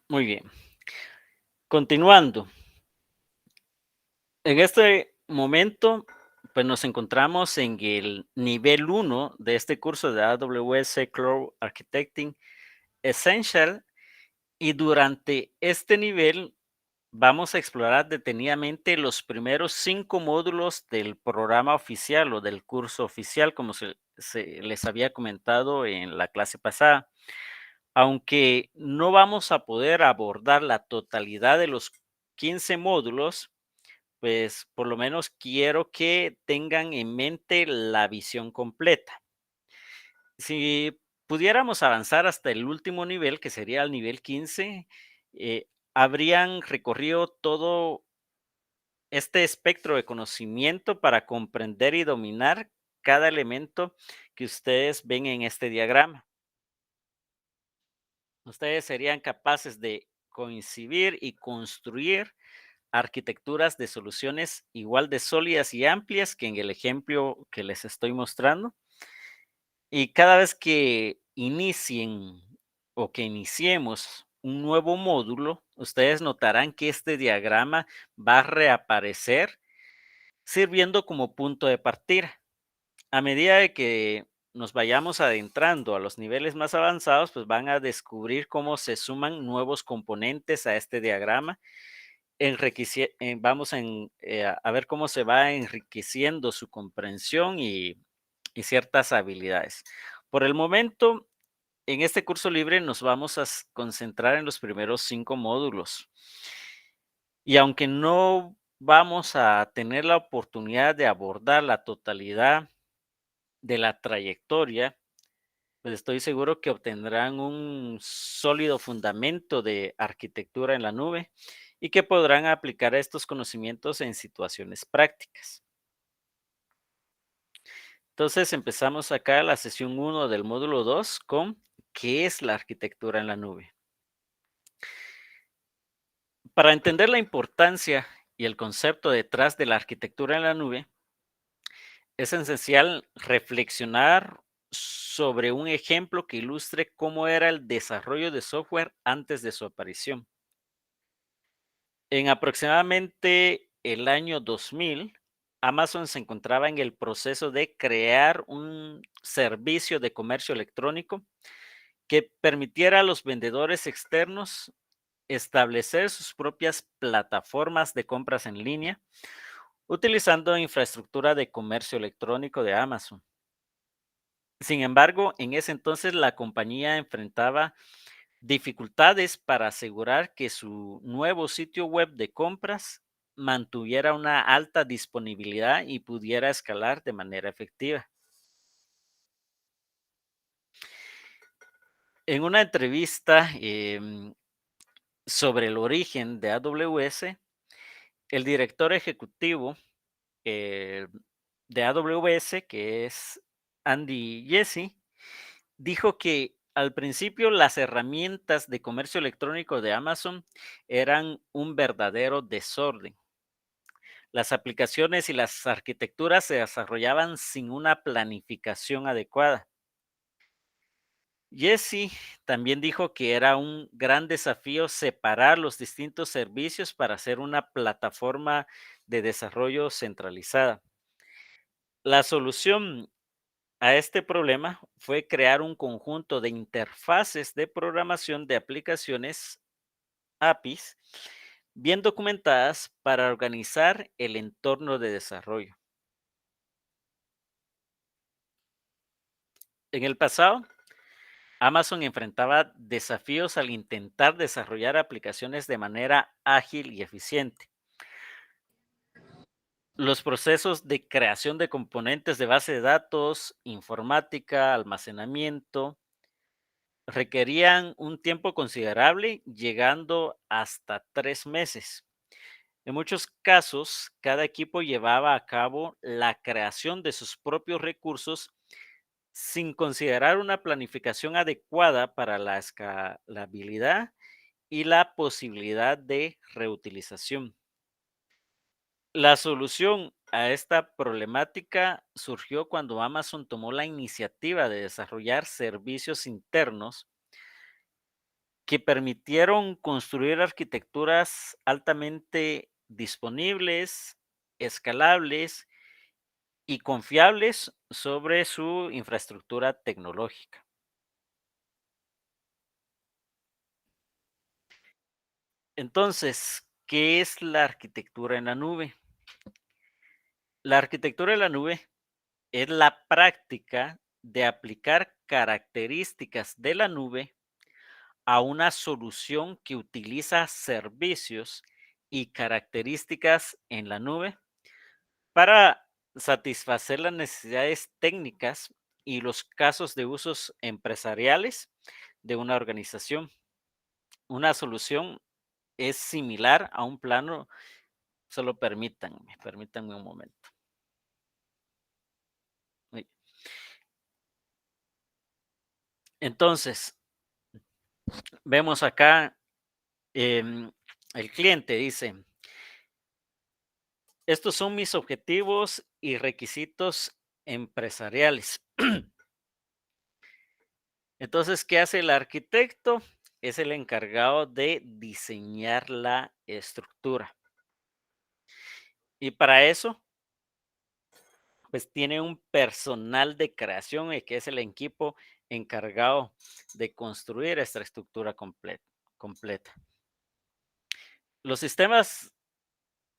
Muy bien. Continuando, en este momento, pues nos encontramos en el nivel uno de este curso de AWS Cloud Architecting Essential y durante este nivel vamos a explorar detenidamente los primeros 5 módulos del programa oficial o del curso oficial, como se les había comentado en la clase pasada. Aunque no vamos a poder abordar la totalidad de los 15 módulos, pues por lo menos quiero que tengan en mente la visión completa. Si pudiéramos avanzar hasta el último nivel, que sería el nivel 15, eh, habrían recorrido todo este espectro de conocimiento para comprender y dominar cada elemento que ustedes ven en este diagrama. Ustedes serían capaces de coincidir y construir arquitecturas de soluciones igual de sólidas y amplias que en el ejemplo que les estoy mostrando. Y cada vez que inicien o que iniciemos un nuevo módulo, ustedes notarán que este diagrama va a reaparecer sirviendo como punto de partida. A medida de que nos vayamos adentrando a los niveles más avanzados, pues van a descubrir cómo se suman nuevos componentes a este diagrama. Vamos a ver cómo se va enriqueciendo su comprensión y ciertas habilidades. Por el momento, en este curso libre nos vamos a concentrar en los primeros 5 módulos. Y aunque no vamos a tener la oportunidad de abordar la totalidad de la trayectoria, pues estoy seguro que obtendrán un sólido fundamento de arquitectura en la nube y que podrán aplicar estos conocimientos en situaciones prácticas. Entonces empezamos acá la sesión uno del módulo 2 con ¿qué es la arquitectura en la nube? Para entender la importancia y el concepto detrás de la arquitectura en la nube, es esencial reflexionar sobre un ejemplo que ilustre cómo era el desarrollo de software antes de su aparición. En aproximadamente el año 2000, Amazon se encontraba en el proceso de crear un servicio de comercio electrónico que permitiera a los vendedores externos establecer sus propias plataformas de compras en línea utilizando infraestructura de comercio electrónico de Amazon. Sin embargo, en ese entonces la compañía enfrentaba dificultades para asegurar que su nuevo sitio web de compras mantuviera una alta disponibilidad y pudiera escalar de manera efectiva. En una entrevista sobre el origen de AWS, el director ejecutivo eh, de AWS, que es Andy Jassy, dijo que al principio las herramientas de comercio electrónico de Amazon eran un verdadero desorden. Las aplicaciones y las arquitecturas se desarrollaban sin una planificación adecuada. Jesse también dijo que era un gran desafío separar los distintos servicios para hacer una plataforma de desarrollo centralizada. La solución a este problema fue crear un conjunto de interfaces de programación de aplicaciones APIs bien documentadas para organizar el entorno de desarrollo. En el pasado, Amazon enfrentaba desafíos al intentar desarrollar aplicaciones de manera ágil y eficiente. Los procesos de creación de componentes de base de datos, informática, almacenamiento, requerían un tiempo considerable, llegando hasta 3 meses. En muchos casos, cada equipo llevaba a cabo la creación de sus propios recursos sin considerar una planificación adecuada para la escalabilidad y la posibilidad de reutilización. La solución a esta problemática surgió cuando Amazon tomó la iniciativa de desarrollar servicios internos que permitieron construir arquitecturas altamente disponibles, escalables y confiables sobre su infraestructura tecnológica. Entonces, ¿qué es la arquitectura en la nube? La arquitectura en la nube es la práctica de aplicar características de la nube a una solución que utiliza servicios y características en la nube para satisfacer las necesidades técnicas y los casos de usos empresariales de una organización. Una solución es similar a un plano, solo permítanme un momento. Uy. Entonces, vemos acá, el cliente dice, estos son mis objetivos y requisitos empresariales. Entonces, ¿qué hace el arquitecto? Es el encargado de diseñar la estructura. Y para eso, pues tiene un personal de creación, que es el equipo encargado de construir esta estructura completa. Los sistemas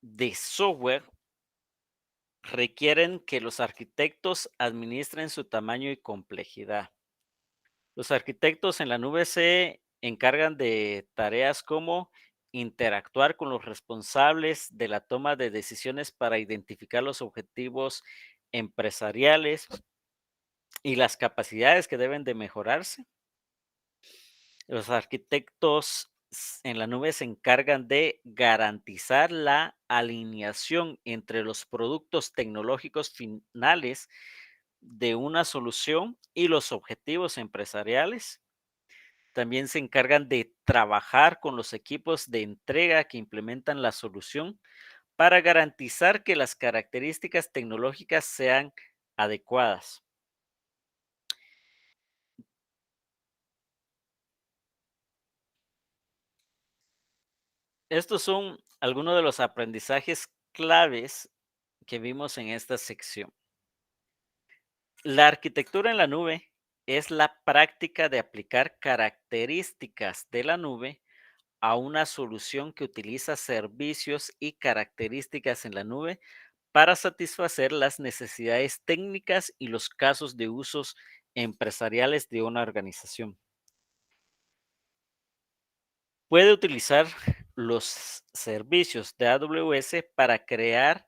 de software requieren que los arquitectos administren su tamaño y complejidad. Los arquitectos en la nube se encargan de tareas como interactuar con los responsables de la toma de decisiones para identificar los objetivos empresariales y las capacidades que deben de mejorarse. Los arquitectos en la nube se encargan de garantizar la alineación entre los productos tecnológicos finales de una solución y los objetivos empresariales. También se encargan de trabajar con los equipos de entrega que implementan la solución para garantizar que las características tecnológicas sean adecuadas. Estos son algunos de los aprendizajes claves que vimos en esta sección. La arquitectura en la nube es la práctica de aplicar características de la nube a una solución que utiliza servicios y características en la nube para satisfacer las necesidades técnicas y los casos de usos empresariales de una organización. Puede utilizar los servicios de AWS para crear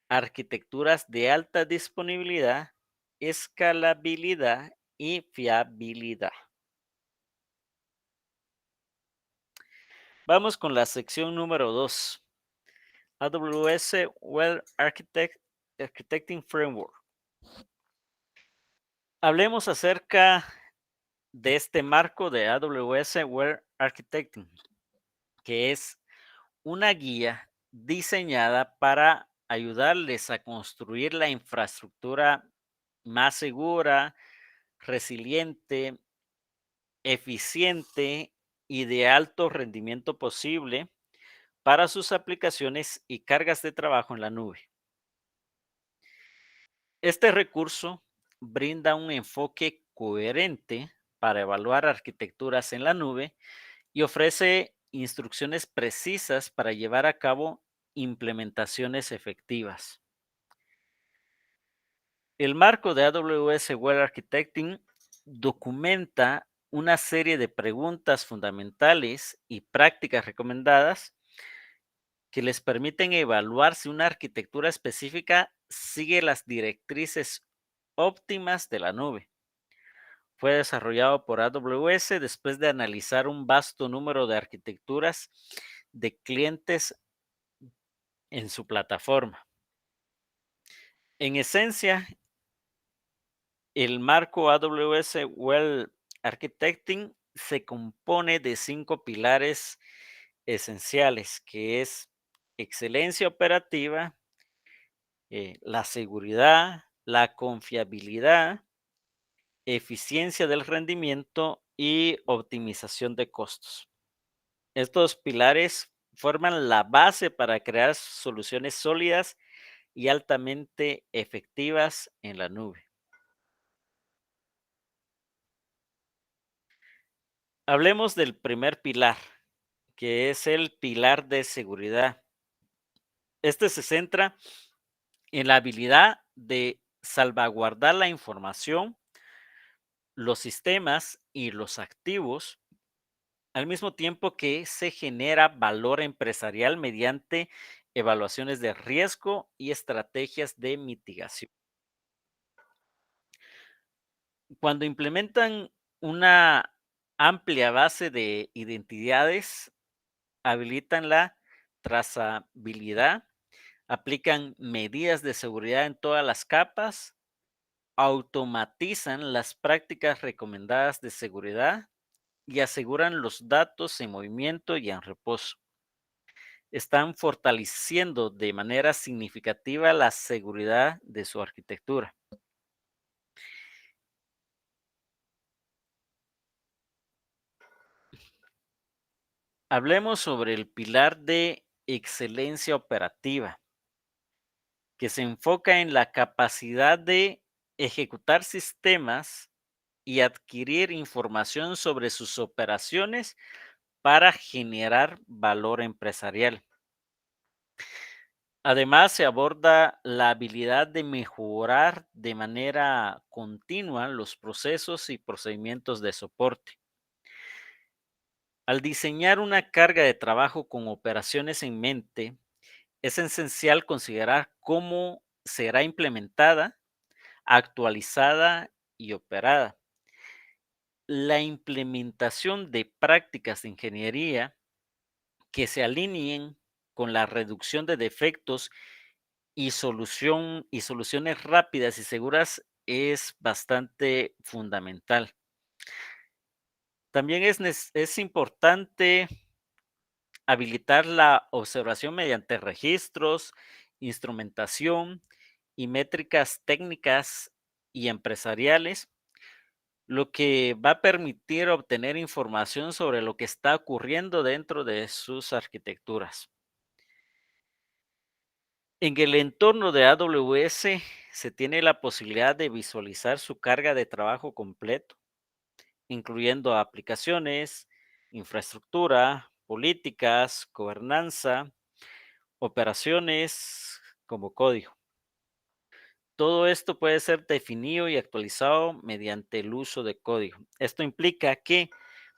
arquitecturas de alta disponibilidad, escalabilidad y fiabilidad. Vamos con la sección número 2. AWS Architecting Framework. Hablemos acerca de este marco de AWS Web Architecting, que es una guía diseñada para ayudarles a construir la infraestructura más segura, resiliente, eficiente y de alto rendimiento posible para sus aplicaciones y cargas de trabajo en la nube. Este recurso brinda un enfoque coherente para evaluar arquitecturas en la nube y ofrece instrucciones precisas para llevar a cabo implementaciones efectivas. El marco de AWS Web Architecting documenta una serie de preguntas fundamentales y prácticas recomendadas que les permiten evaluar si una arquitectura específica sigue las directrices óptimas de la nube. Fue desarrollado por AWS después de analizar un vasto número de arquitecturas de clientes en su plataforma. En esencia, el marco AWS Web Architecting se compone de 5 pilares esenciales, que es excelencia operativa, la seguridad, la confiabilidad, eficiencia del rendimiento y optimización de costos. Estos pilares forman la base para crear soluciones sólidas y altamente efectivas en la nube. Hablemos del primer pilar, que es el pilar de seguridad. Este se centra en la habilidad de salvaguardar la información, los sistemas y los activos, al mismo tiempo que se genera valor empresarial mediante evaluaciones de riesgo y estrategias de mitigación. Cuando implementan una amplia base de identidades, habilitan la trazabilidad, aplican medidas de seguridad en todas las capas, automatizan las prácticas recomendadas de seguridad y aseguran los datos en movimiento y en reposo. Están fortaleciendo de manera significativa la seguridad de su arquitectura. Hablemos sobre el pilar de excelencia operativa, que se enfoca en la capacidad de ejecutar sistemas y adquirir información sobre sus operaciones para generar valor empresarial. Además, se aborda la habilidad de mejorar de manera continua los procesos y procedimientos de soporte. Al diseñar una carga de trabajo con operaciones en mente, es esencial considerar cómo será implementada, actualizada y operada. La implementación de prácticas de ingeniería que se alineen con la reducción de defectos y soluciones rápidas y seguras es bastante fundamental. También es importante habilitar la observación mediante registros, instrumentación y métricas técnicas y empresariales, lo que va a permitir obtener información sobre lo que está ocurriendo dentro de sus arquitecturas. En el entorno de AWS se tiene la posibilidad de visualizar su carga de trabajo completo, incluyendo aplicaciones, infraestructura, políticas, gobernanza, operaciones como código. Todo esto puede ser definido y actualizado mediante el uso de código. Esto implica que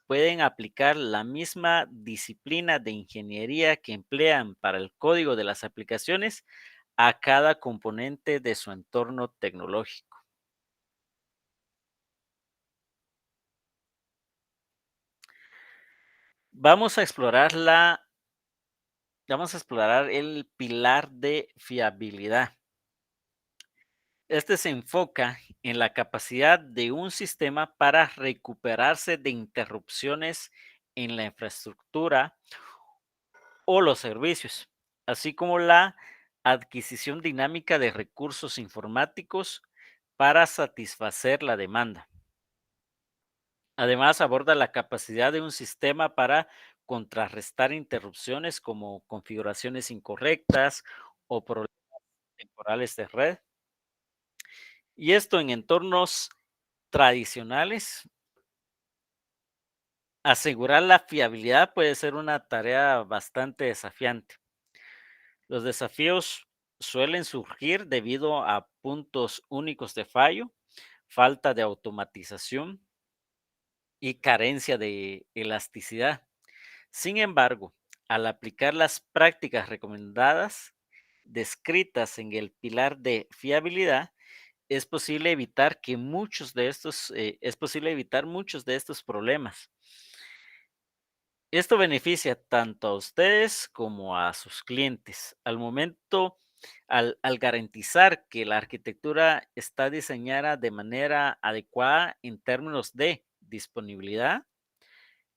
pueden aplicar la misma disciplina de ingeniería que emplean para el código de las aplicaciones a cada componente de su entorno tecnológico. Vamos a explorar vamos a explorar el pilar de fiabilidad. Este se enfoca en la capacidad de un sistema para recuperarse de interrupciones en la infraestructura o los servicios, así como la adquisición dinámica de recursos informáticos para satisfacer la demanda. Además, aborda la capacidad de un sistema para contrarrestar interrupciones como configuraciones incorrectas o problemas temporales de red. Y esto en entornos tradicionales, asegurar la fiabilidad puede ser una tarea bastante desafiante. Los desafíos suelen surgir debido a puntos únicos de fallo, falta de automatización y carencia de elasticidad. Sin embargo, al aplicar las prácticas recomendadas descritas en el pilar de fiabilidad, es posible evitar muchos de estos problemas. Esto beneficia tanto a ustedes como a sus clientes. Al garantizar que la arquitectura está diseñada de manera adecuada en términos de disponibilidad,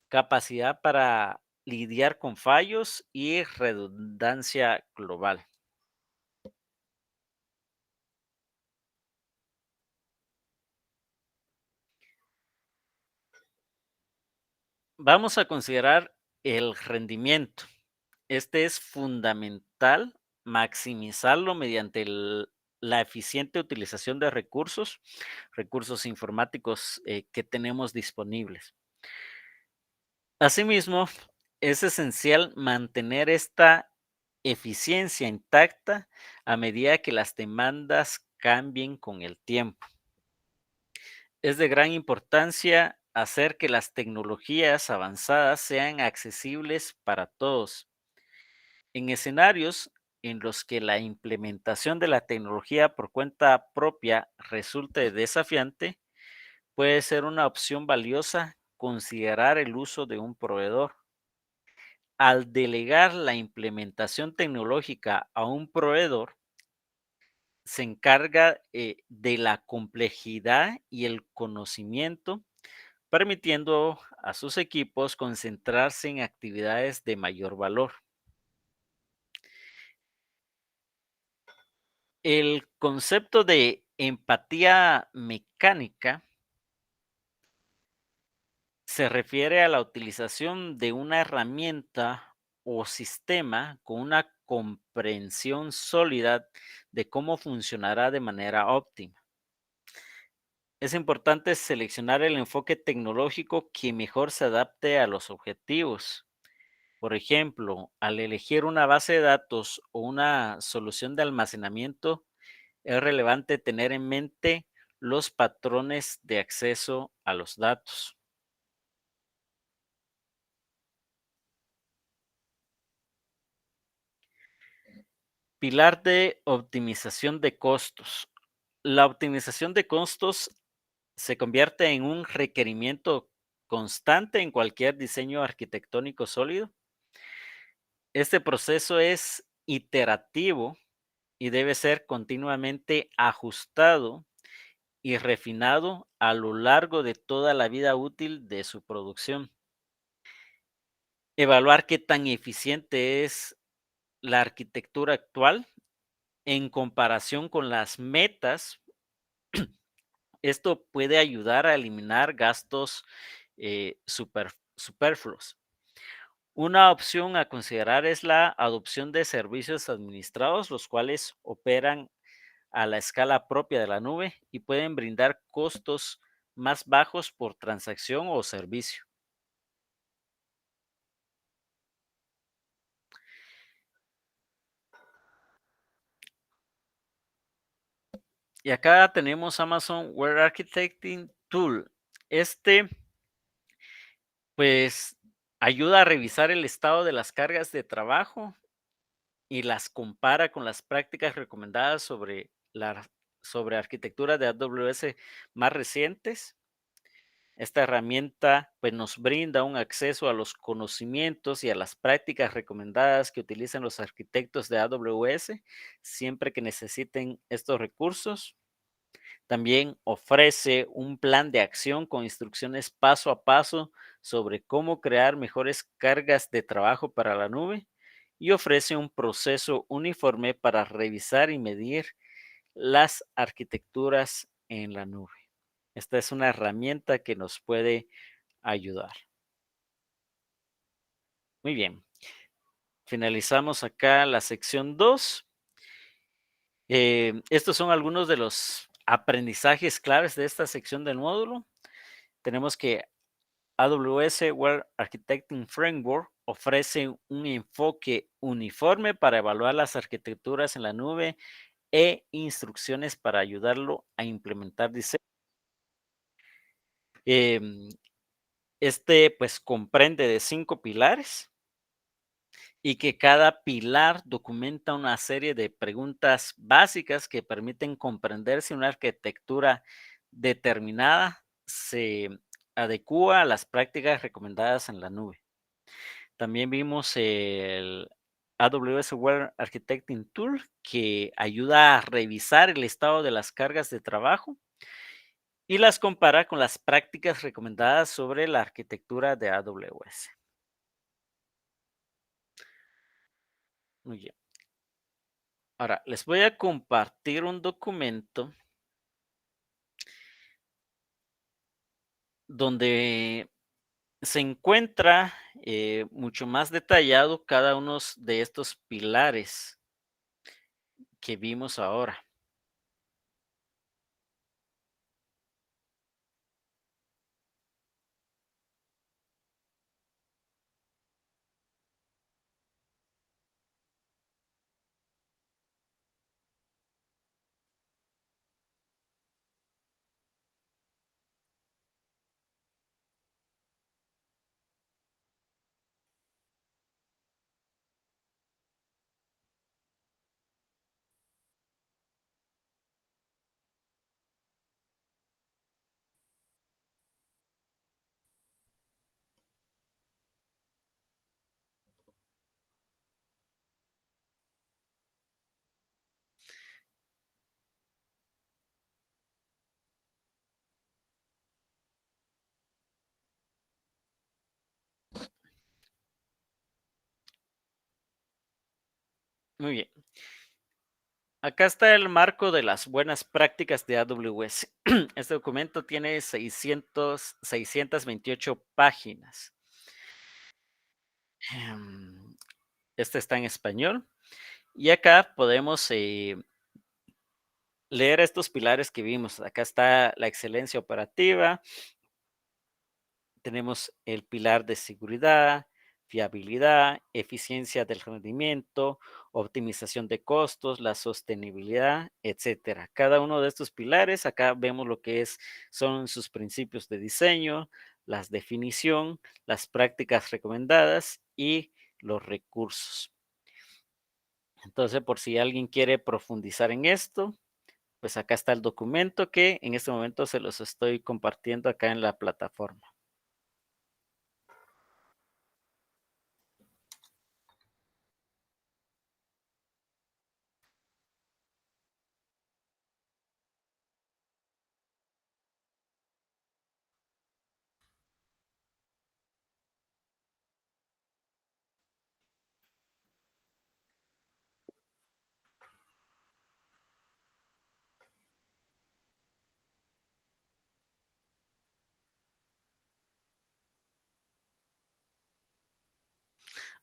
capacidad para lidiar con fallos y redundancia global. Vamos a considerar El rendimiento. Este es fundamental maximizarlo mediante la eficiente utilización de recursos informáticos que tenemos disponibles. Asimismo, es esencial mantener esta eficiencia intacta a medida que las demandas cambien con el tiempo. Es de gran importancia hacer que las tecnologías avanzadas sean accesibles para todos. En escenarios en los que la implementación de la tecnología por cuenta propia resulte desafiante, puede ser una opción valiosa considerar el uso de un proveedor. Al delegar la implementación tecnológica a un proveedor, se encarga de la complejidad y el conocimiento, permitiendo a sus equipos concentrarse en actividades de mayor valor. El concepto de empatía mecánica se refiere a la utilización de una herramienta o sistema con una comprensión sólida de cómo funcionará de manera óptima. Es importante seleccionar el enfoque tecnológico que mejor se adapte a los objetivos. Por ejemplo, al elegir una base de datos o una solución de almacenamiento, es relevante tener en mente los patrones de acceso a los datos. Pilar de optimización de costos. La optimización de costos se convierte en un requerimiento constante en cualquier diseño arquitectónico sólido. Este proceso es iterativo y debe ser continuamente ajustado y refinado a lo largo de toda la vida útil de su producción. Evaluar qué tan eficiente es la arquitectura actual en comparación con las metas. Esto puede ayudar a eliminar gastos superfluos. Una opción a considerar es la adopción de servicios administrados, los cuales operan a la escala propia de la nube y pueden brindar costos más bajos por transacción o servicio. Y acá tenemos Amazon Web Architecting Tool. Este, pues, ayuda a revisar el estado de las cargas de trabajo y las compara con las prácticas recomendadas sobre arquitectura de AWS más recientes. Esta herramienta pues, nos brinda un acceso a los conocimientos y a las prácticas recomendadas que utilizan los arquitectos de AWS siempre que necesiten estos recursos. También ofrece un plan de acción con instrucciones paso a paso sobre cómo crear mejores cargas de trabajo para la nube y ofrece un proceso uniforme para revisar y medir las arquitecturas en la nube. Esta es una herramienta que nos puede ayudar. Muy bien, finalizamos acá la sección 2. Estos son algunos de los aprendizajes claves de esta sección del módulo. Tenemos que AWS Web Architecting Framework ofrece un enfoque uniforme para evaluar las arquitecturas en la nube e instrucciones para ayudarlo a implementar diseño. Em, Este pues comprende de 5 pilares y que cada pilar documenta una serie de preguntas básicas que permiten comprender si una arquitectura determinada se adecúa a las prácticas recomendadas en la nube. También vimos el AWS Web Architecting Tool, que ayuda a revisar el estado de las cargas de trabajo y las compara con las prácticas recomendadas sobre la arquitectura de AWS. Muy bien. Ahora, les voy a compartir un documento donde Se encuentra mucho más detallado cada uno de estos pilares que vimos ahora. Muy bien. Acá está el marco de las buenas prácticas de AWS. Este documento tiene 628 páginas. Em, Este está en español. Y acá podemos leer estos pilares que vimos. Acá está la excelencia operativa, tenemos el pilar de seguridad, fiabilidad, eficiencia del rendimiento, optimización de costos, la sostenibilidad, etcétera. Cada uno de estos pilares, acá vemos lo que son sus principios de diseño, las definición, las prácticas recomendadas y los recursos. Entonces, por si alguien quiere profundizar en esto, pues acá está el documento que en este momento se los estoy compartiendo acá en la plataforma.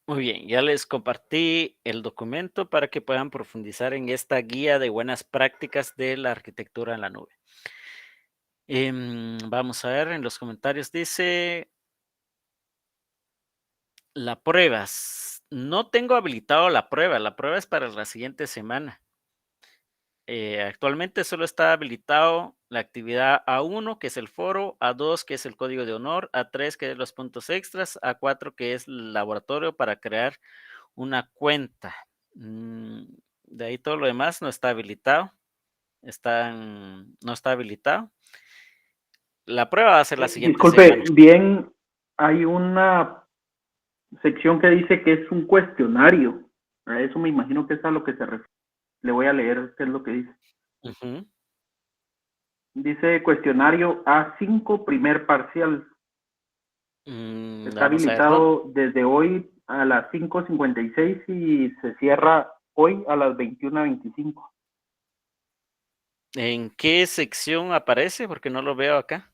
Muy bien, ya les compartí el documento para que puedan profundizar en esta guía de buenas prácticas de la arquitectura en la nube. Vamos a ver, en los comentarios dice, la pruebas. No tengo habilitado la prueba es para la siguiente semana. Actualmente solo está habilitado la actividad A1, que es el foro, A2, que es el código de honor, A3, que es los puntos extras, A4, que es el laboratorio para crear una cuenta. De ahí todo lo demás no está habilitado. No está habilitado. La prueba va a ser la siguiente Disculpe, semana. bien, hay una sección que dice que es un cuestionario. A eso me imagino que es a lo que se refiere. Le voy a leer qué es lo que dice. Ujú. Dice cuestionario A5, primer parcial. Está Vamos a ver dónde. habilitado desde hoy a las 5:56 y se cierra hoy a las 21:25. ¿En qué sección aparece? Porque no lo veo acá.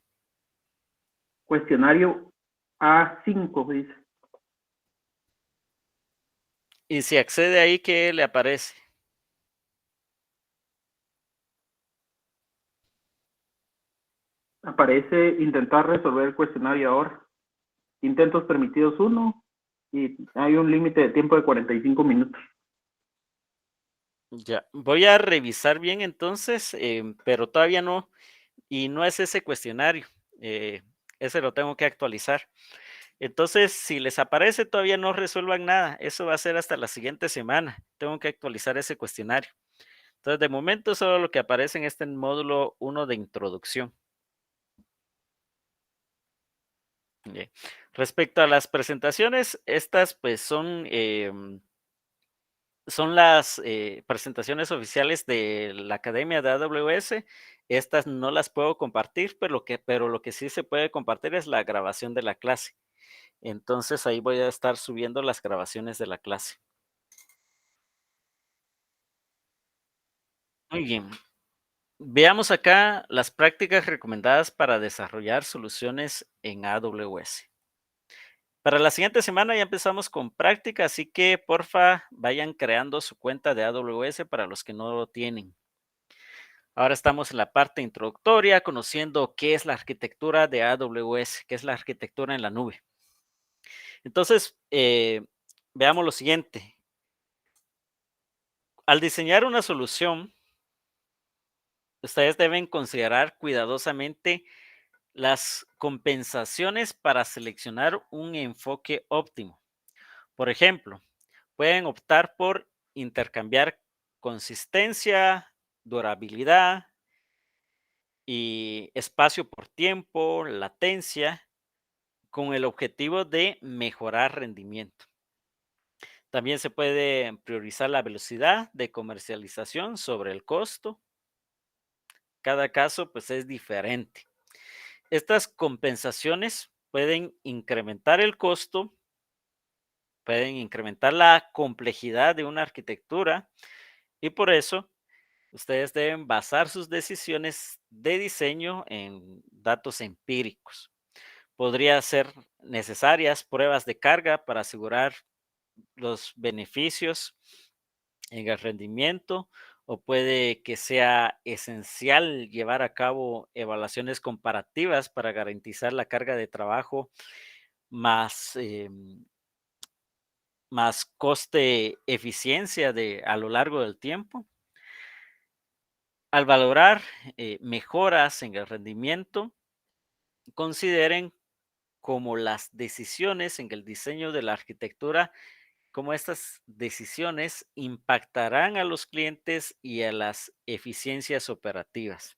Cuestionario A5, dice. Y si accede ahí, ¿qué le aparece? Aparece intentar resolver el cuestionario ahora. Intentos permitidos 1 y hay un límite de tiempo de 45 minutos. Ya, voy a revisar bien entonces, pero todavía no, y no es ese cuestionario. eh, Ese lo tengo que actualizar. Entonces, si les aparece, todavía no resuelvan nada. Eso va a ser hasta la siguiente semana. Tengo que actualizar ese cuestionario. Entonces, de momento, solo lo que aparece en este módulo 1 de introducción. Bien. Respecto a las presentaciones, estas pues son las presentaciones oficiales de la Academia de AWS. Estas no las puedo compartir, pero lo que sí se puede compartir es la grabación de la clase. Entonces ahí voy a estar subiendo las grabaciones de la clase. Muy bien. Veamos acá las prácticas recomendadas para desarrollar soluciones en AWS. Para la siguiente semana ya empezamos con práctica, así que porfa vayan creando su cuenta de AWS para los que no lo tienen. Ahora estamos en la parte introductoria, conociendo qué es la arquitectura de AWS, qué es la arquitectura en la nube. Entonces, veamos lo siguiente. Al diseñar una solución, ustedes deben considerar cuidadosamente las compensaciones para seleccionar un enfoque óptimo. Por ejemplo, pueden optar por intercambiar consistencia, durabilidad y espacio por tiempo, latencia, con el objetivo de mejorar rendimiento. También se puede priorizar la velocidad de comercialización sobre el costo. Cada caso pues es diferente. Estas compensaciones pueden incrementar el costo, pueden incrementar la complejidad de una arquitectura y por eso ustedes deben basar sus decisiones de diseño en datos empíricos. Podría ser necesarias pruebas de carga para asegurar los beneficios en el rendimiento o puede que sea esencial llevar a cabo evaluaciones comparativas para garantizar la carga de trabajo más, más coste eficiencia a lo largo del tiempo. Al valorar mejoras en el rendimiento, consideren como las decisiones en el diseño de la arquitectura, cómo estas decisiones impactarán a los clientes y a las eficiencias operativas.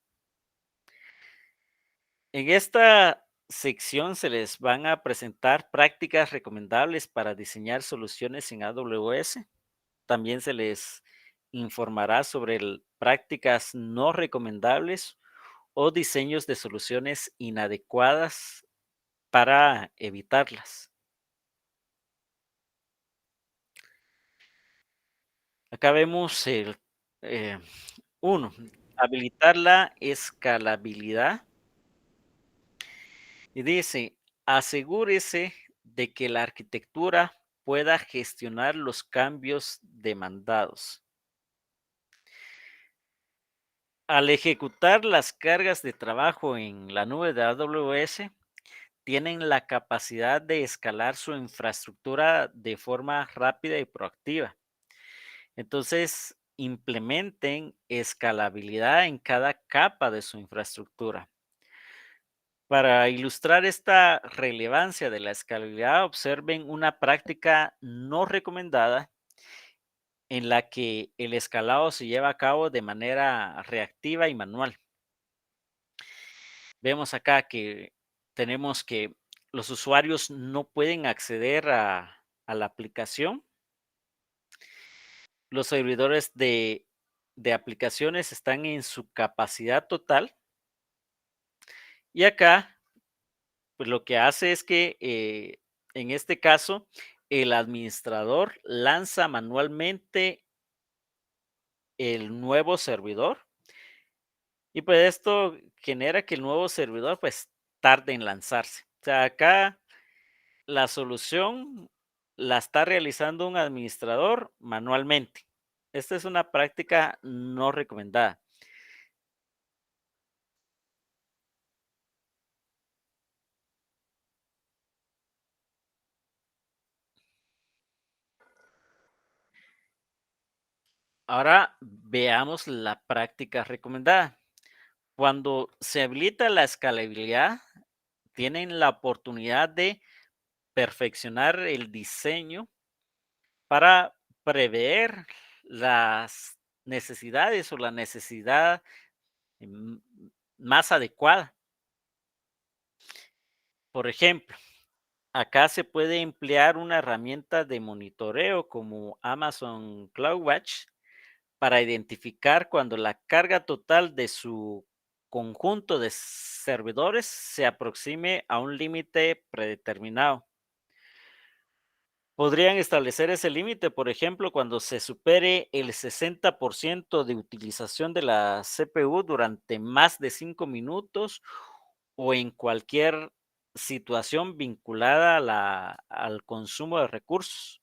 En esta sección se les van a presentar prácticas recomendables para diseñar soluciones en AWS. También se les informará sobre prácticas no recomendables o diseños de soluciones inadecuadas para evitarlas. Acá vemos el eh, 1, habilitar la escalabilidad. Y dice, asegúrese de que la arquitectura pueda gestionar los cambios demandados. Al ejecutar las cargas de trabajo en la nube de AWS, tienen la capacidad de escalar su infraestructura de forma rápida y proactiva. Entonces, implementen escalabilidad en cada capa de su infraestructura. Para ilustrar esta relevancia de la escalabilidad, observen una práctica no recomendada en la que el escalado se lleva a cabo de manera reactiva y manual. Vemos acá que tenemos que los usuarios no pueden acceder a la aplicación. Los servidores de aplicaciones están en su capacidad total. Y acá pues lo que hace es que en este caso el administrador lanza manualmente el nuevo servidor y pues esto genera que el nuevo servidor pues tarde en lanzarse. O sea, acá la solución la está realizando un administrador manualmente. Esta es una práctica no recomendada. Ahora veamos la práctica recomendada. Cuando se habilita la escalabilidad, tienen la oportunidad de perfeccionar el diseño para prever las necesidades o la necesidad mm, más adecuada. Por ejemplo, acá se puede emplear una herramienta de monitoreo como Amazon CloudWatch para identificar cuando la carga total de su conjunto de servidores se aproxime a un límite predeterminado. Podrían establecer ese límite, por ejemplo, cuando se supere el 60% de utilización de la CPU durante más de 5 minutos o en cualquier situación vinculada al consumo de recursos.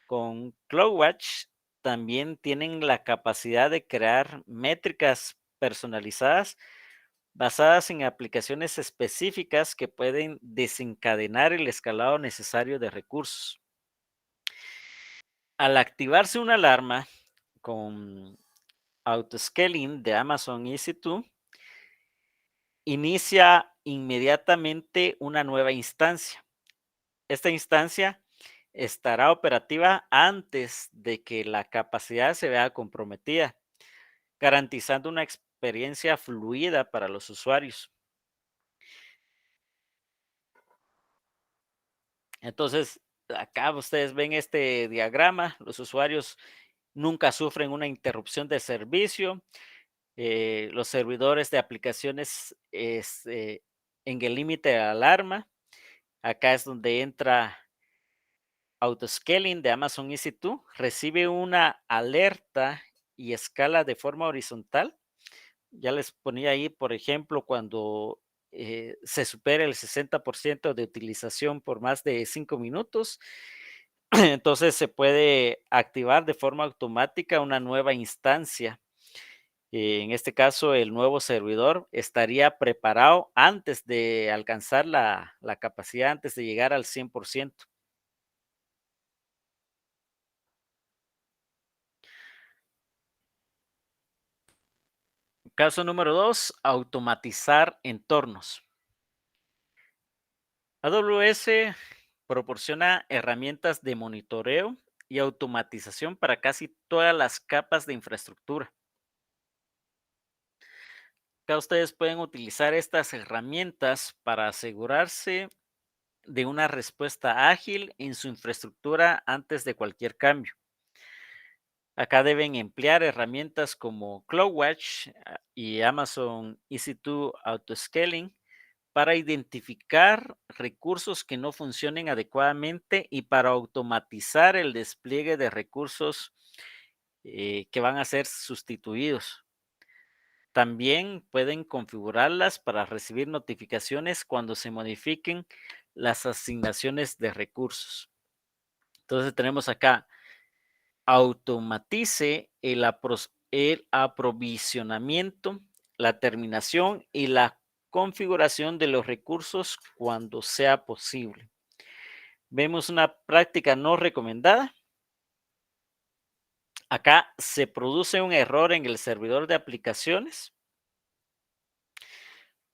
Con CloudWatch también tienen la capacidad de crear métricas personalizadas basadas en aplicaciones específicas que pueden desencadenar el escalado necesario de recursos. Al activarse una alarma con autoscaling de Amazon EC2, inicia inmediatamente una nueva instancia. Esta instancia estará operativa antes de que la capacidad se vea comprometida, garantizando una experiencia fluida para los usuarios. Entonces, acá ustedes ven este diagrama, los usuarios nunca sufren una interrupción de servicio, los servidores de aplicaciones en el límite de alarma. Acá es donde entra Autoscaling de Amazon EC2, recibe una alerta y escala de forma horizontal. Ya les ponía ahí, por ejemplo, cuando se supera el 60% de utilización por más de 5 minutos, entonces se puede activar de forma automática una nueva instancia. En este caso, el nuevo servidor estaría preparado antes de alcanzar la capacidad, antes de llegar al 100%. Caso número 2, automatizar entornos. AWS proporciona herramientas de monitoreo y automatización para casi todas las capas de infraestructura. Acá ustedes pueden utilizar estas herramientas para asegurarse de una respuesta ágil en su infraestructura antes de cualquier cambio. Acá deben emplear herramientas como CloudWatch y Amazon EC2 Autoscaling para identificar recursos que no funcionen adecuadamente y para automatizar el despliegue de recursos que van a ser sustituidos. También pueden configurarlas para recibir notificaciones cuando se modifiquen las asignaciones de recursos. Entonces tenemos acá, automatice el aprovisionamiento, la terminación y la configuración de los recursos cuando sea posible. Vemos una práctica no recomendada. Acá se produce un error en el servidor de aplicaciones.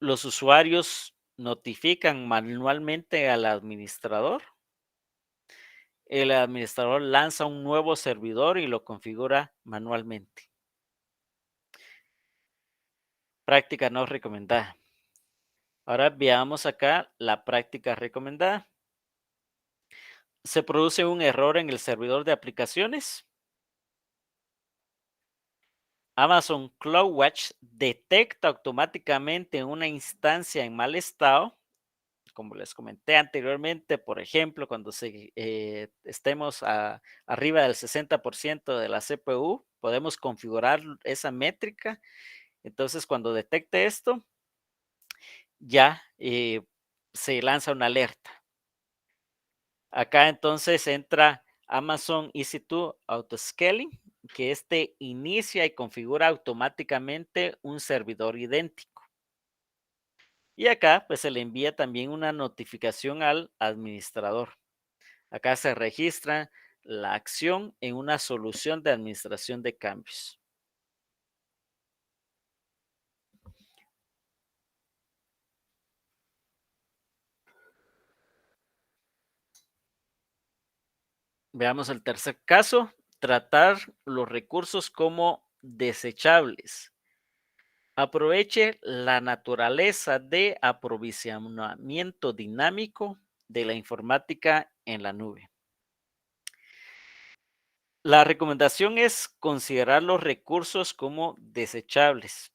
Los usuarios notifican manualmente al administrador. El administrador lanza un nuevo servidor y lo configura manualmente. Práctica no recomendada. Ahora veamos acá la práctica recomendada. Se produce un error en el servidor de aplicaciones. Amazon CloudWatch detecta automáticamente una instancia en mal estado. Como les comenté anteriormente, por ejemplo, cuando estemos arriba del 60% de la CPU, podemos configurar esa métrica. Entonces, cuando detecte esto, ya se lanza una alerta. Acá entonces entra Amazon EC2 Autoscaling, que inicia y configura automáticamente un servidor idéntico. Y acá pues se le envía también una notificación al administrador. Acá se registra la acción en una solución de administración de cambios. Veamos el tercer caso, tratar los recursos como desechables. Aproveche la naturaleza de aprovisionamiento dinámico de la informática en la nube. La recomendación es considerar los recursos como desechables,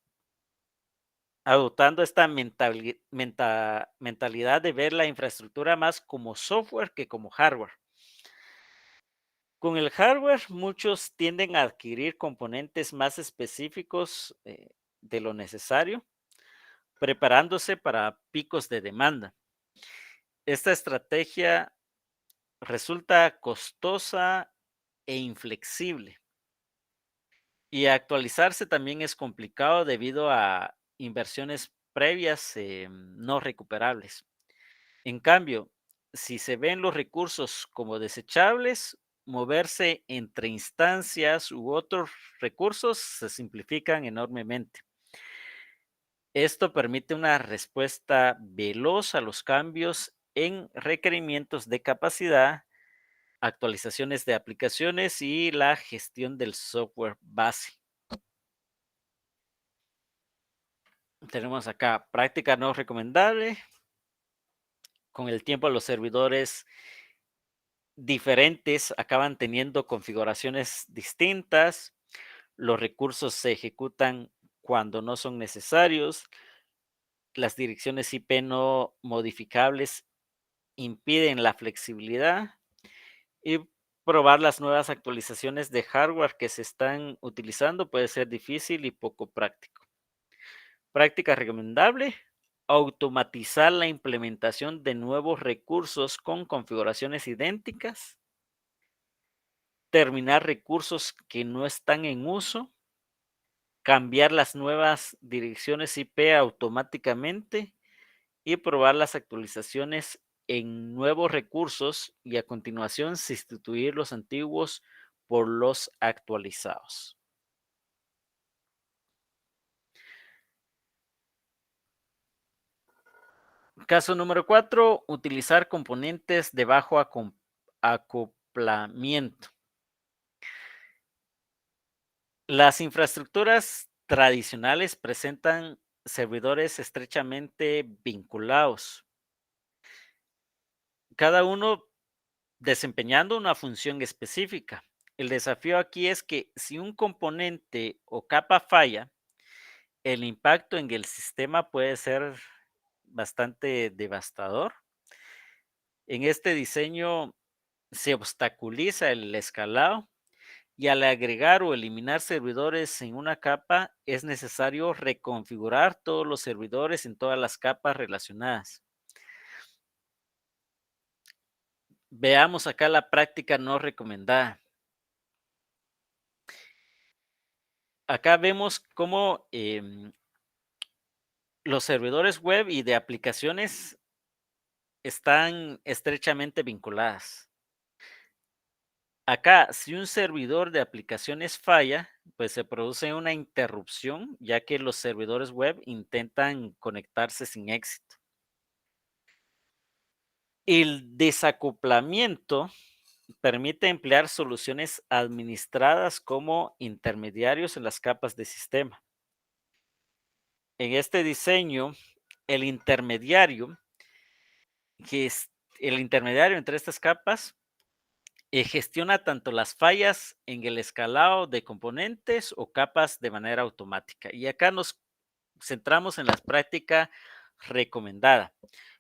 adoptando esta mentalidad de ver la infraestructura más como software que como hardware. Con el hardware, muchos tienden a adquirir componentes más específicos de lo necesario, preparándose para picos de demanda. Esta estrategia resulta costosa e inflexible. Y actualizarse también es complicado debido a inversiones previas no recuperables. En cambio, si se ven los recursos como desechables, moverse entre instancias u otros recursos se simplifican enormemente. Esto permite una respuesta veloz a los cambios en requerimientos de capacidad, actualizaciones de aplicaciones y la gestión del software base. Tenemos acá práctica no recomendable. Con el tiempo los servidores diferentes acaban teniendo configuraciones distintas. Los recursos se ejecutan cuando no son necesarios. Las direcciones IP no modificables impiden la flexibilidad y probar las nuevas actualizaciones de hardware que se están utilizando puede ser difícil y poco práctico. Práctica recomendable: automatizar la implementación de nuevos recursos con configuraciones idénticas, terminar recursos que no están en uso, cambiar las nuevas direcciones IP automáticamente y probar las actualizaciones en nuevos recursos y a continuación sustituir los antiguos por los actualizados. Caso número 4: utilizar componentes de bajo acoplamiento. Las infraestructuras tradicionales presentan servidores estrechamente vinculados, cada uno desempeñando una función específica. El desafío aquí es que si un componente o capa falla, el impacto en el sistema puede ser bastante devastador. En este diseño se obstaculiza el escalado y al agregar o eliminar servidores en una capa es necesario reconfigurar todos los servidores en todas las capas relacionadas. Veamos acá la práctica no recomendada. Acá vemos cómo los servidores web y de aplicaciones están estrechamente vinculadas. Acá, si un servidor de aplicaciones falla, pues se produce una interrupción, ya que los servidores web intentan conectarse sin éxito. El desacoplamiento permite emplear soluciones administradas como intermediarios en las capas de sistema. En este diseño, el intermediario, que es el intermediario entre estas capas, gestiona tanto las fallas en el escalado de componentes o capas de manera automática. Y acá nos centramos en la práctica recomendada.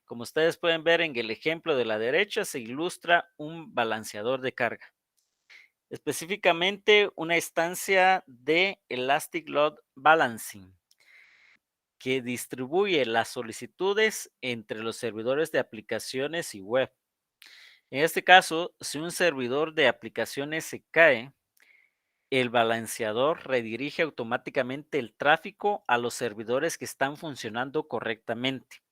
Como ustedes pueden ver en el ejemplo de la derecha, se ilustra un balanceador de carga, específicamente una instancia de Elastic Load Balancing que distribuye las solicitudes entre los servidores de aplicaciones y web. En este caso, si un servidor de aplicaciones se cae, el balanceador redirige automáticamente el tráfico a los servidores que están funcionando correctamente.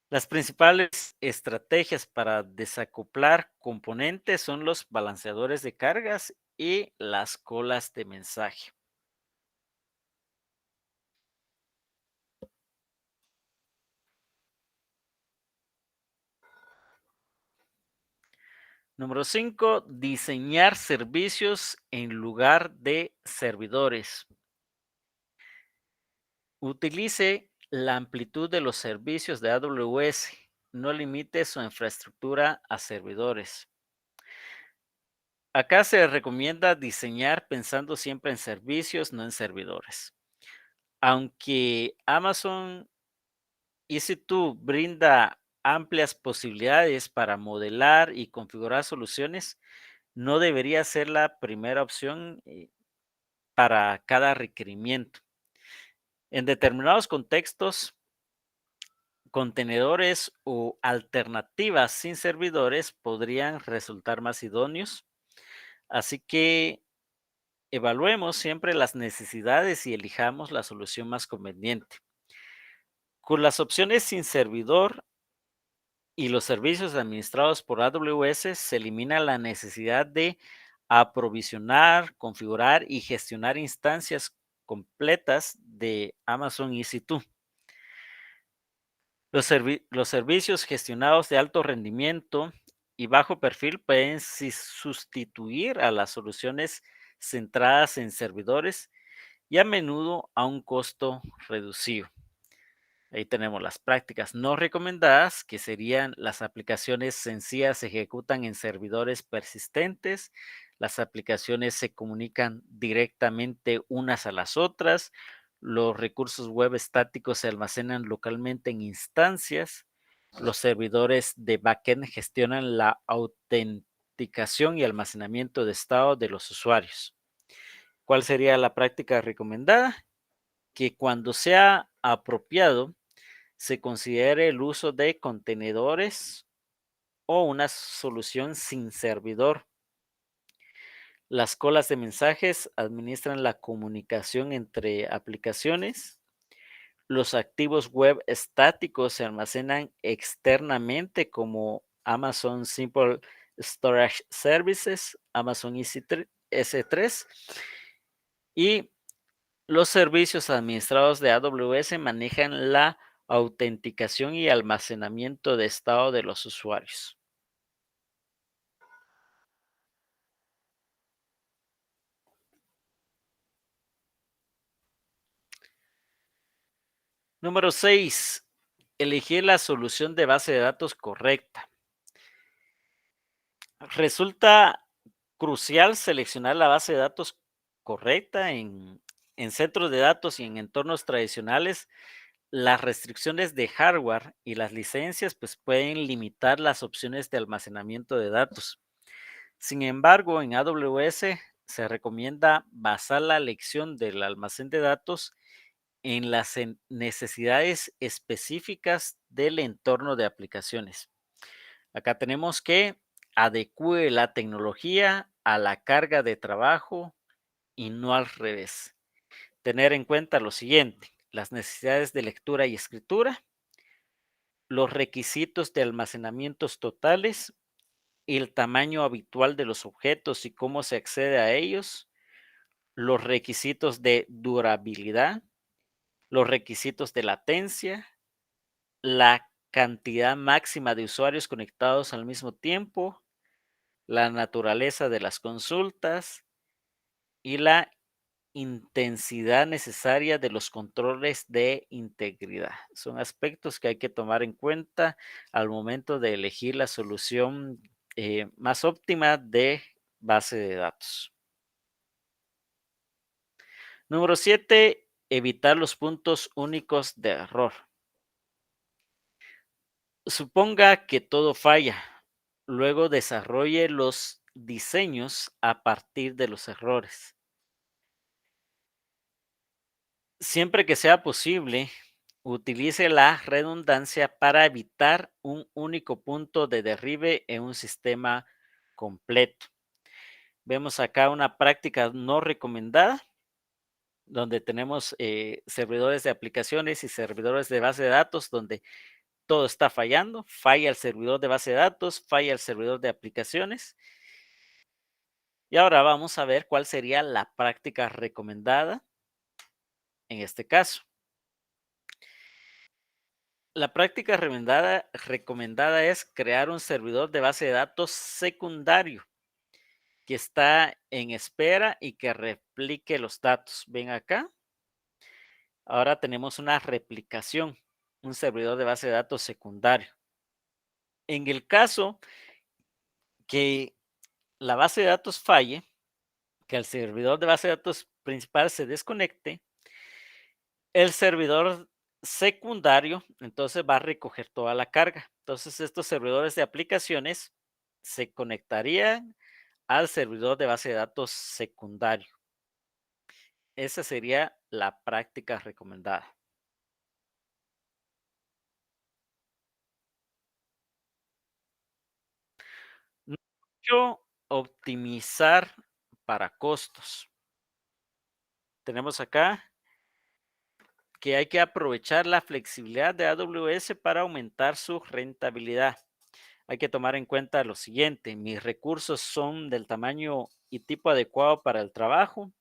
Las principales estrategias para desacoplar componentes son los balanceadores de cargas y las colas de mensaje. Número 5: diseñar servicios en lugar de servidores. Utilice la amplitud de los servicios de AWS. No limite su infraestructura a servidores. Acá se recomienda diseñar pensando siempre en servicios, no en servidores. Aunque Amazon EC2 brinda amplias posibilidades para modelar y configurar soluciones, no debería ser la primera opción para cada requerimiento. En determinados contextos, contenedores o alternativas sin servidores podrían resultar más idóneos. Así que evaluemos siempre las necesidades y elijamos la solución más conveniente. Con las opciones sin servidor y los servicios administrados por AWS se elimina la necesidad de aprovisionar, configurar y gestionar instancias completas de Amazon EC2. Los servicios gestionados de alto rendimiento y bajo perfil pueden sustituir a las soluciones centradas en servidores y a menudo a un costo reducido. Ahí tenemos las prácticas no recomendadas, que serían las aplicaciones sencillas se ejecutan en servidores persistentes, las aplicaciones se comunican directamente unas a las otras, los recursos web estáticos se almacenan localmente en instancias, los servidores de backend gestionan la autenticación y almacenamiento de estado de los usuarios. ¿Cuál sería la práctica recomendada? Que cuando sea apropiado, se considere el uso de contenedores o una solución sin servidor. Las colas de mensajes administran la comunicación entre aplicaciones. Los activos web estáticos se almacenan externamente como Amazon Simple Storage Services, Amazon S3 y los servicios administrados de AWS manejan la autenticación y almacenamiento de estado de los usuarios. Número 6. Elegir la solución de base de datos correcta. Resulta crucial seleccionar la base de datos correcta en centros de datos y en entornos tradicionales. Las restricciones de hardware y las licencias pues, pueden limitar las opciones de almacenamiento de datos. Sin embargo, en AWS se recomienda basar la elección del almacén de datos en las necesidades específicas del entorno de aplicaciones. Acá tenemos que adecue la tecnología a la carga de trabajo y no al revés. Tener en cuenta lo siguiente: las necesidades de lectura y escritura, los requisitos de almacenamientos totales, el tamaño habitual de los objetos y cómo se accede a ellos, los requisitos de durabilidad, los requisitos de latencia, la cantidad máxima de usuarios conectados al mismo tiempo, la naturaleza de las consultas y la intensidad necesaria de los controles de integridad. Son aspectos que hay que tomar en cuenta al momento de elegir la solución más óptima de base de datos. Número 7. Evitar los puntos únicos de error. Suponga que todo falla. Luego desarrolle los diseños a partir de los errores. Siempre que sea posible, utilice la redundancia para evitar un único punto de derribe en un sistema completo. Vemos acá una práctica no recomendada, donde tenemos servidores de aplicaciones y servidores de base de datos, donde todo está fallando. Falla el servidor de base de datos, falla el servidor de aplicaciones. Y ahora vamos a ver cuál sería la práctica recomendada en este caso. La práctica recomendada es crear un servidor de base de datos secundario que está en espera y que replique los datos. Ven acá. Ahora tenemos una replicación, un servidor de base de datos secundario. En el caso que la base de datos falle, que el servidor de base de datos principal se desconecte, el servidor secundario entonces va a recoger toda la carga. Entonces estos servidores de aplicaciones se conectarían al servidor de base de datos secundario. Esa sería la práctica recomendada. 8, optimizar para costos. Tenemos acá que hay que aprovechar la flexibilidad de AWS para aumentar su rentabilidad. Hay que tomar en cuenta lo siguiente: mis recursos son del tamaño y tipo adecuado para el trabajo,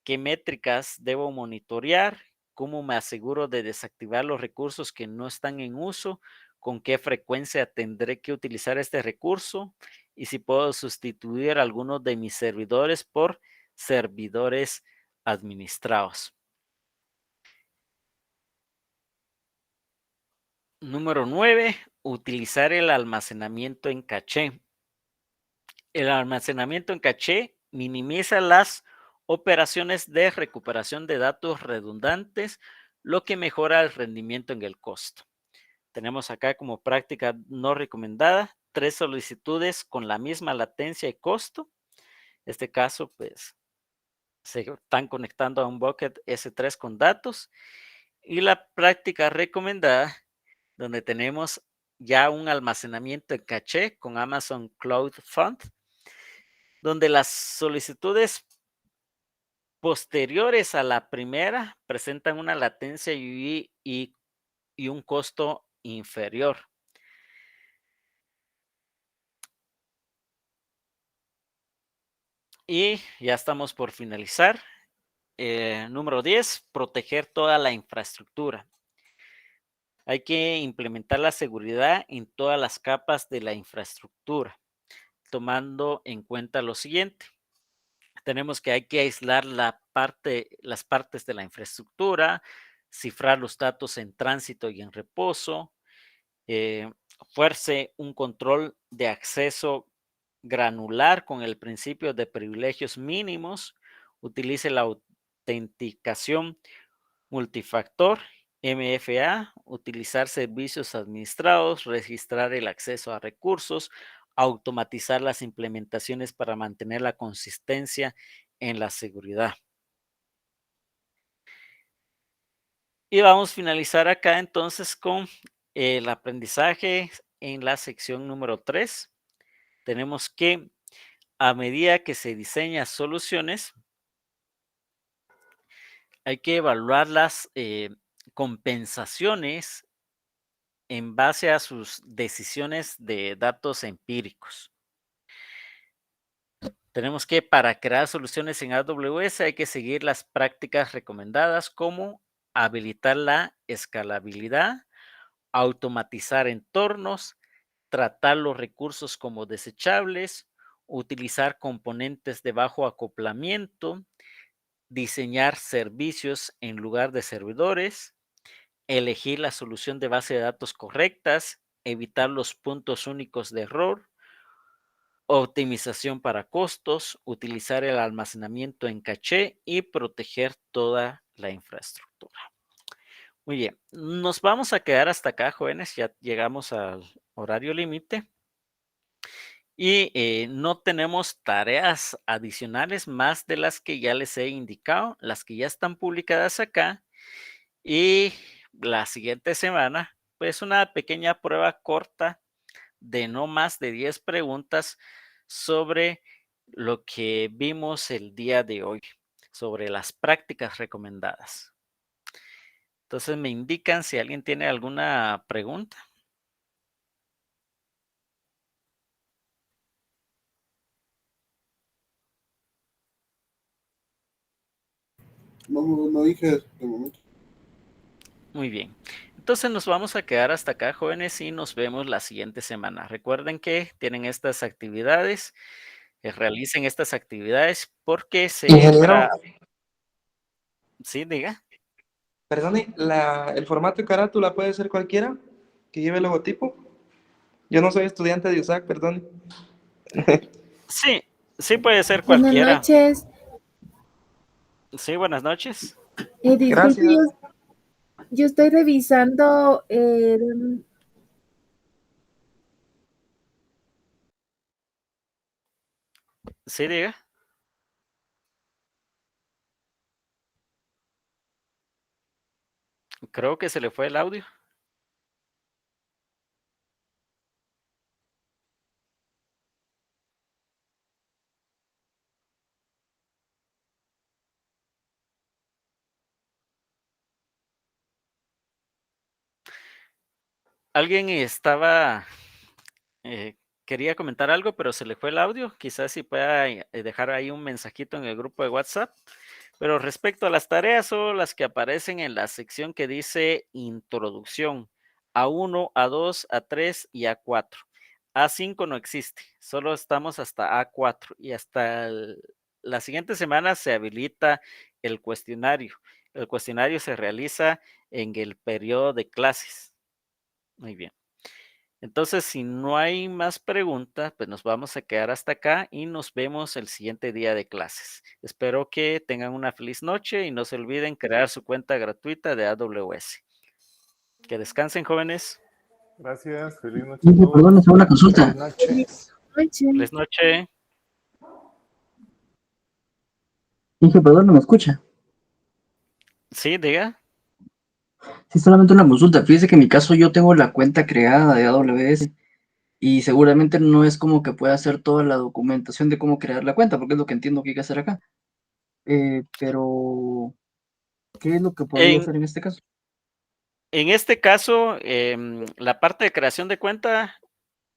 qué métricas debo monitorear, cómo me aseguro de desactivar los recursos que no están en uso, con qué frecuencia tendré que utilizar este recurso y si puedo sustituir algunos de mis servidores por servidores administrados. Número 9, utilizar el almacenamiento en caché. El almacenamiento en caché minimiza las operaciones de recuperación de datos redundantes, lo que mejora el rendimiento en el costo. Tenemos acá como práctica no recomendada 3 solicitudes con la misma latencia y costo. En este caso, pues se están conectando a un bucket S3 con datos. Y la práctica recomendada, donde tenemos ya un almacenamiento en caché con Amazon Cloud Fund, donde las solicitudes posteriores a la primera presentan una latencia y un costo inferior. Y ya estamos por finalizar. Número 10, proteger toda la infraestructura. Hay que implementar la seguridad en todas las capas de la infraestructura, tomando en cuenta lo siguiente. Tenemos que hay que aislar las partes de la infraestructura, cifrar los datos en tránsito y en reposo, eh, fuerce un control de acceso granular con el principio de privilegios mínimos, utilice la autenticación multifactor, MFA, utilizar servicios administrados, registrar el acceso a recursos, automatizar las implementaciones para mantener la consistencia en la seguridad. Y vamos a finalizar acá entonces con el aprendizaje en la sección número 3. Tenemos que, a medida que se diseñan soluciones, hay que evaluar las compensaciones en base a sus decisiones de datos empíricos. Tenemos que, para crear soluciones en AWS, hay que seguir las prácticas recomendadas como habilitar la escalabilidad, automatizar entornos, tratar los recursos como desechables, utilizar componentes de bajo acoplamiento, diseñar servicios en lugar de servidores, elegir la solución de base de datos correctas, evitar los puntos únicos de error, optimización para costos, utilizar el almacenamiento en caché y proteger toda la infraestructura. Muy bien, nos vamos a quedar hasta acá, jóvenes, ya llegamos al horario límite y no tenemos tareas adicionales más de las que ya les he indicado, las que ya están publicadas acá. Y la siguiente semana, pues una pequeña prueba corta de no más de 10 preguntas sobre lo que vimos el día de hoy, sobre las prácticas recomendadas. Entonces me indican si alguien tiene alguna pregunta. No, no dije de momento. Muy bien. Entonces nos vamos a quedar hasta acá, jóvenes, y nos vemos la siguiente semana. Recuerden que tienen estas actividades, realicen estas actividades porque Ingeniero, Sí, diga. perdone, el formato de carátula puede ser cualquiera que lleve el logotipo. Yo no soy estudiante de USAC, perdón. Sí, sí puede ser Buenas cualquiera. noches. Sí, buenas noches. Disculpe, Gracias. yo estoy revisando Sí, diga. Creo que se le fue el audio. Alguien estaba, quería comentar algo, pero se le fue el audio. Quizás si pueda dejar ahí un mensajito en el grupo de WhatsApp. Pero respecto a las tareas, solo las que aparecen en la sección que dice introducción, A1, A2, A3 y A4. A5 no existe, solo estamos hasta A4 y hasta la siguiente semana se habilita el cuestionario. El cuestionario se realiza en el periodo de clases. Muy bien. Entonces, si no hay más preguntas, pues nos vamos a quedar hasta acá y nos vemos el siguiente día de clases. Espero que tengan una feliz noche y no se olviden crear su cuenta gratuita de AWS. Que descansen, jóvenes. Gracias, feliz noche a Dije, perdón, todos. hacer una consulta. Buenas noches. Noche. Feliz noche. Dije, perdón, no me escucha. Sí, diga. Sí, solamente una consulta. Fíjese que en mi caso yo tengo la cuenta creada de AWS y seguramente no es como que pueda hacer toda la documentación de cómo crear la cuenta, porque es lo que entiendo que hay que hacer acá. Pero, ¿qué es lo que podría En, hacer en este caso? en este caso, la parte de creación de cuenta,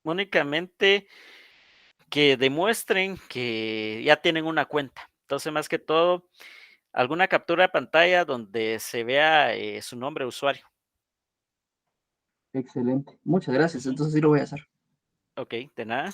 únicamente que demuestren que ya tienen una cuenta. Entonces, más que todo, alguna captura de pantalla donde se vea su nombre de usuario. Excelente. Muchas gracias. Ujú. Entonces sí lo voy a hacer. Ok, de nada.